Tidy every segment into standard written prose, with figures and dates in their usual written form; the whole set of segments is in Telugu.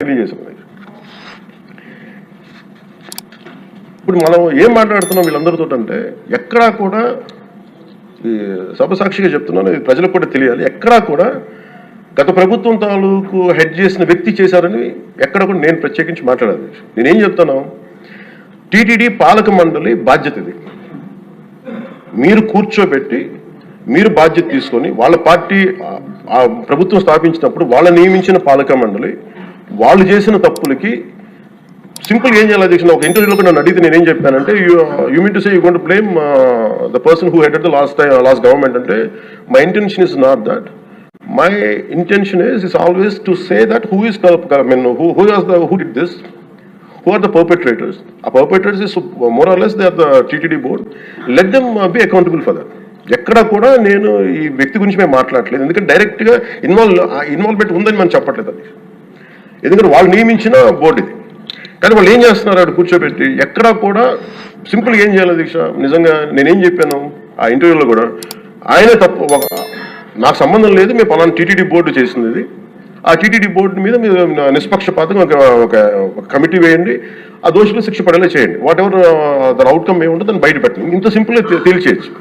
తెలియజేశాను. ఇప్పుడు మనం ఏం మాట్లాడుతున్నాం వీళ్ళందరితో అంటే ఎక్కడా కూడా ఈ సభసాక్షిగా చెప్తున్నాను, ఇది ప్రజలకు కూడా తెలియాలి, ఎక్కడా కూడా గత ప్రభుత్వం తాలూకు హెడ్ చేసిన వ్యక్తి చేశారని ఎక్కడ కూడా నేను ప్రత్యేకించి మాట్లాడాలి. నేనేం చెప్తాను, టీటీడీ పాలక మండలి బాధ్యత ఇది. మీరు కూర్చోబెట్టి మీరు బాధ్యత తీసుకొని వాళ్ళ పార్టీ ప్రభుత్వం స్థాపించినప్పుడు వాళ్ళ నియమించిన పాలక మండలి వాళ్ళు చేసిన తప్పులకి సింపుల్ ఏం చేయాలి అధ్యక్షుడు, ఒక ఇంటర్వ్యూలో కూడా నన్ను అడిగితే నేనేం చెప్పానంటే, you mean to say you going to blame the person who headed the last government అంటే, my intention is not that. My intention is always to say that who did this, who are the perpetrators. A perpetrators is more or less they are the TTD board. Let them be accountable for that. ఎక్కడ కూడా నేను ఈ వ్యక్తి గురించి మేము మాట్లాడలేదు, ఎందుకంటే డైరెక్ట్గా ఇన్వాల్వ్మెంట్ ఉందని మనం చెప్పట్లేదు. అది ఎందుకంటే వాళ్ళు నియమించిన బోర్డు ఇది. కానీ వాళ్ళు ఏం చేస్తున్నారు, అక్కడ కూర్చోబెట్టి ఎక్కడా కూడా సింపుల్గా ఏం చేయాలి దీక్ష, నిజంగా నేనేం చెప్పాను ఆ ఇంటర్వ్యూలో కూడా, ఆయనే తప్పు, నాకు సంబంధం లేదు, మేము పలానా టీటీడీ బోర్డు చేసింది ఇది, ఆ టీటీడీ బోర్డు మీద మీరు నిష్పక్షపాతంగా ఒక కమిటీ వేయండి, ఆ దోషులు శిక్ష పడేలా చేయండి, వాట్ ఎవర్ దాని అవుట్కమ్ ఏముంటుందో దాన్ని బయట పెట్టండి, ఇంత సింపుల్గా తేల్చేయచ్చు.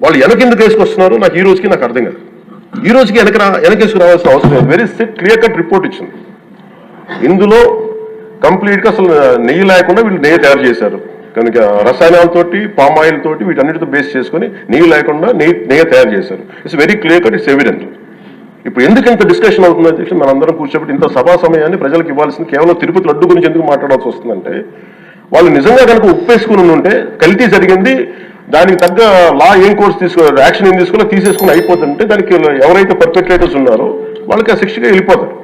వాళ్ళు వెనకెందుకు వేసుకొస్తున్నారు నాకు ఈ రోజుకి నాకు అర్థం కాదు. ఈ రోజుకి వెనకేసుకు రావాల్సిన అవసరం లేదు. వెరీ క్లియర్ కట్ రిపోర్ట్ ఇచ్చింది. ఇందులో కంప్లీట్గా అసలు నెయ్యి లేకుండా వీళ్ళు నెయ్యి తయారు చేశారు కనుక, రసాయనాలతోటి పామ్ ఆయిల్ తోటి వీటన్నిటితో బేస్ చేసుకుని నెయ్యి లేకుండా నెయ్యి తయారు చేశారు. It's very clear cut, it's evident. ఇప్పుడు ఎందుకు ఇంత డిస్కషన్ అవుతుంది అధ్యక్షుడు, మనందరం కూర్చోబెట్టి ఇంత సభా సమయాన్ని ప్రజలకు ఇవ్వాల్సింది కేవలం తిరుపతి లడ్డు గురించి ఎందుకు మాట్లాడాల్సి వస్తుందంటే, వాళ్ళు నిజంగా కనుక ఉప్పేసుకుని ఉంటే కల్తీ జరిగింది, దానికి తగ్గ లా ఏం కోర్స్ యాక్షన్ ఏం తీసుకున్నా తీసేసుకుని అయిపోతుంటే, దానికి ఎవరైతే పర్పెట్రేటర్స్ ఉన్నారో వాళ్ళకి ఆ శిక్షగా వెళ్ళిపోతారు.